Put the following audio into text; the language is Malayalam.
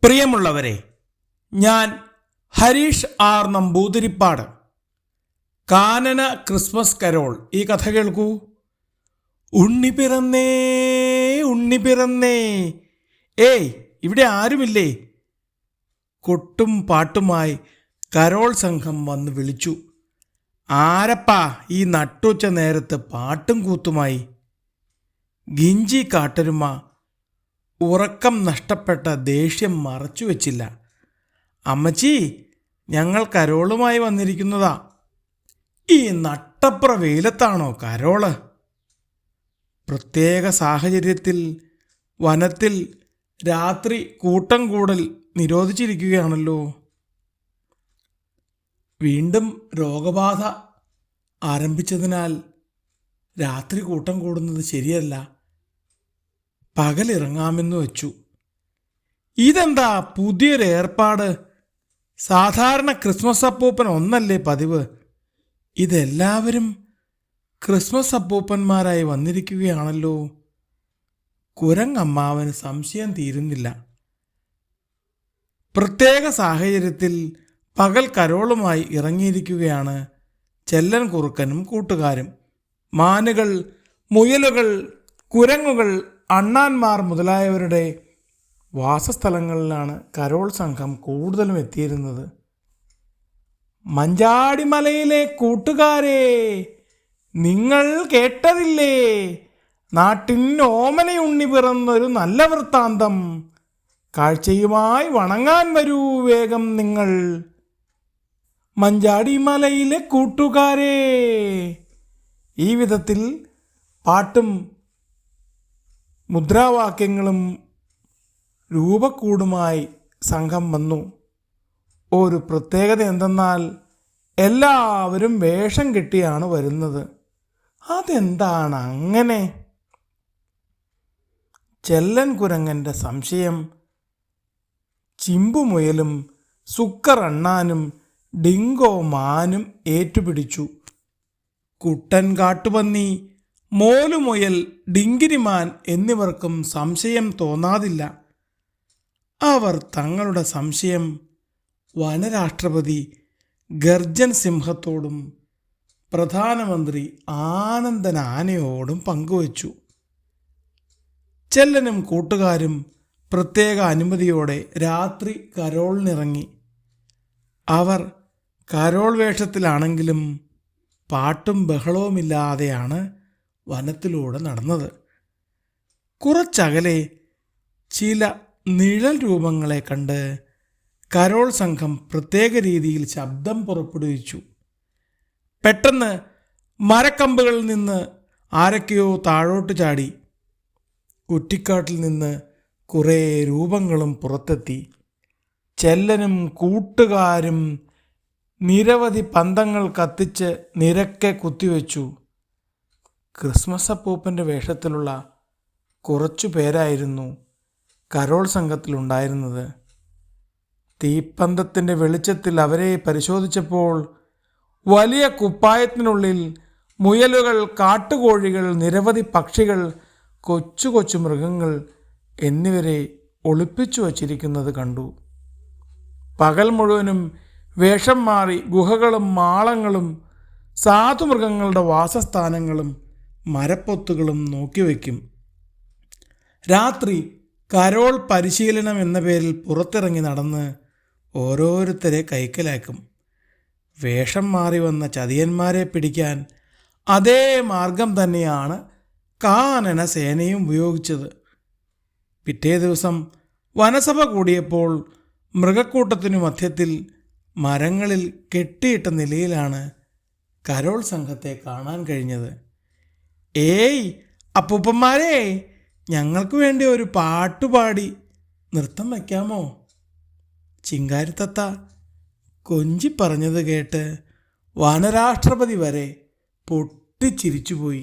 പ്രിയമുള്ളവരെ, ഞാൻ ഹരീഷ് ആർ നമ്പൂതിരിപ്പാട്. കാനന ക്രിസ്മസ് കരോൾ ഈ കഥ കേൾക്കൂ. ഉണ്ണി പിറന്നേ ഉണ്ണി പിറന്നേ, ഏയ് ഇവിടെ ആരുമില്ലേ? കൊട്ടും പാട്ടുമായി കരോൾ സംഘം വന്ന് വിളിച്ചു. ആരപ്പാ ഈ നട്ടുച്ച നേരത്ത് പാട്ടും കൂത്തുമായി? ഗിഞ്ചി കാട്ടരുമ ഉറക്കം നഷ്ടപ്പെട്ട ദേഷ്യം മറച്ചു വച്ചില്ല. അമ്മച്ചി, ഞങ്ങൾ കരോളുമായി വന്നിരിക്കുന്നതാ. ഈ നട്ടപ്ര വെയിലത്താണോ കരോള്? പ്രത്യേക സാഹചര്യത്തിൽ വനത്തിൽ രാത്രി കൂട്ടം കൂടൽ നിരോധിച്ചിരിക്കുകയാണല്ലോ. വീണ്ടും രോഗബാധ ആരംഭിച്ചതിനാൽ രാത്രി കൂട്ടം കൂടുന്നത് ശരിയല്ല. പകലിറങ്ങാമെന്ന് വെച്ചു. ഇതെന്താ പുതിയൊരു ഏർപ്പാട്? സാധാരണ ക്രിസ്മസ് അപ്പൂപ്പൻ ഒന്നല്ലേ പതിവ്? ഇതെല്ലാവരും ക്രിസ്മസ് അപ്പൂപ്പന്മാരായി വന്നിരിക്കുകയാണല്ലോ. കുരങ്ങമ്മാവന് സംശയം തീരുന്നില്ല. പ്രത്യേക സാഹചര്യത്തിൽ പകൽ കരോളുമായി ഇറങ്ങിയിരിക്കുകയാണ് ചെല്ലൻ കുറുക്കനും കൂട്ടുകാരും. മാനുകൾ, മുയലുകൾ, കുരങ്ങുകൾ, അണ്ണാന്മാർ മുതലായവരുടെ വാസസ്ഥലങ്ങളിലാണ് കരോൾ സംഘം കൂടുതലും എത്തിയിരുന്നത്. മഞ്ചാടിമലയിലെ കൂട്ടുകാരെ, നിങ്ങൾ കേട്ടതില്ലേ? നാട്ടിൻ ഓമനയുണ്ണി പിറന്നൊരു നല്ല വൃത്താന്തം. കാഴ്ചയുമായി വണങ്ങാൻ വരൂ വേഗം നിങ്ങൾ. മഞ്ചാടിമലയിലെ കൂട്ടുകാരെ. ഈ വിധത്തിൽ പാട്ടും മുദ്രാവാക്യങ്ങളും രൂപക്കൂടുമായി സംഘം വന്നു. ഒരു പ്രത്യേകത എന്തെന്നാൽ എല്ലാവരും വേഷം കെട്ടിയാണ് വരുന്നത്. അതെന്താണ് അങ്ങനെ? ചെല്ലൻ കുരങ്ങൻ്റെ സംശയം ചിമ്പുമുയലും സുക്കറണ്ണാനും ഡിങ്കോ മാനും ഏറ്റുപിടിച്ചു. കുട്ടൻ കാട്ടുപന്നി, മോലുമുയൽ, ഡിങ്കിരിമാൻ എന്നിവർക്കും സംശയം തോന്നാതില്ല. അവർ തങ്ങളുടെ സംശയം വനരാഷ്ട്രപതി ഗർജൻ സിംഹത്തോടും പ്രധാനമന്ത്രി ആനന്ദൻ ആനയോടും പങ്കുവച്ചു. ചെല്ലനും കൂട്ടുകാരും പ്രത്യേക അനുമതിയോടെ രാത്രി കരോളിനിറങ്ങി. അവർ കരോൾ വേഷത്തിലാണെങ്കിലും പാട്ടും ബഹളവുമില്ലാതെയാണ് വനത്തിലൂടെ നടന്നത്. കുറച്ചകലെ ചില നിഴൽ രൂപങ്ങളെ കണ്ട് കരോൾ സംഘം പ്രത്യേക രീതിയിൽ ശബ്ദം പുറപ്പെടുവിച്ചു. പെട്ടെന്ന് മരക്കമ്പുകളിൽ നിന്ന് ആരൊക്കെയോ താഴോട്ട് ചാടി. കുറ്റിക്കാട്ടിൽ നിന്ന് കുറേ രൂപങ്ങളും പുറത്തെത്തി. ചെല്ലനും കൂട്ടുകാരും നിരവധി പന്തങ്ങൾ കത്തിച്ച് നിരക്കെ കുത്തിവെച്ചു. ക്രിസ്മസ് അപ്പൂപ്പൻ്റെ വേഷത്തിലുള്ള കുറച്ചു പേരായിരുന്നു കരോൾ സംഘത്തിലുണ്ടായിരുന്നത്. തീപ്പന്തത്തിൻ്റെ വെളിച്ചത്തിൽ അവരെ പരിശോധിച്ചപ്പോൾ വലിയ കുപ്പായത്തിനുള്ളിൽ മുയലുകൾ, കാട്ടുകോഴികൾ, നിരവധി പക്ഷികൾ, കൊച്ചു കൊച്ചു മൃഗങ്ങൾ എന്നിവരെ ഒളിപ്പിച്ചു വച്ചിരിക്കുന്നത് കണ്ടു. പകൽ മുഴുവനും വേഷം മാറി ഗുഹകളും മാളങ്ങളും സാധുമൃഗങ്ങളുടെ വാസസ്ഥാനങ്ങളും മരപ്പൊത്തുകളും നോക്കിവെക്കും. രാത്രി കരോൾ പരിശീലനം എന്ന പേരിൽ പുറത്തിറങ്ങി നടന്ന് ഓരോരുത്തരെ കൈക്കലാക്കും. വേഷം മാറി വന്ന ചതിയന്മാരെ പിടിക്കാൻ അതേ മാർഗം തന്നെയാണ് കാനന സേനയും ഉപയോഗിച്ചത്. പിറ്റേ ദിവസം വനസഭ കൂടിയപ്പോൾ മൃഗക്കൂട്ടത്തിനു മധ്യത്തിൽ മരങ്ങളിൽ കെട്ടിയിട്ട നിലയിലാണ് കരോൾ സംഘത്തെ കാണാൻ കഴിഞ്ഞത്. ഏയ് അപ്പൂപ്പന്മാരെ, ഞങ്ങൾക്ക് വേണ്ടി ഒരു പാട്ടുപാടി നൃത്തം വയ്ക്കാമോ? ചിങ്കാരിത്തത്ത കൊഞ്ചി പറഞ്ഞത് കേട്ട് വനരാഷ്ട്രപതി വരെ പൊട്ടിച്ചിരിച്ചുപോയി.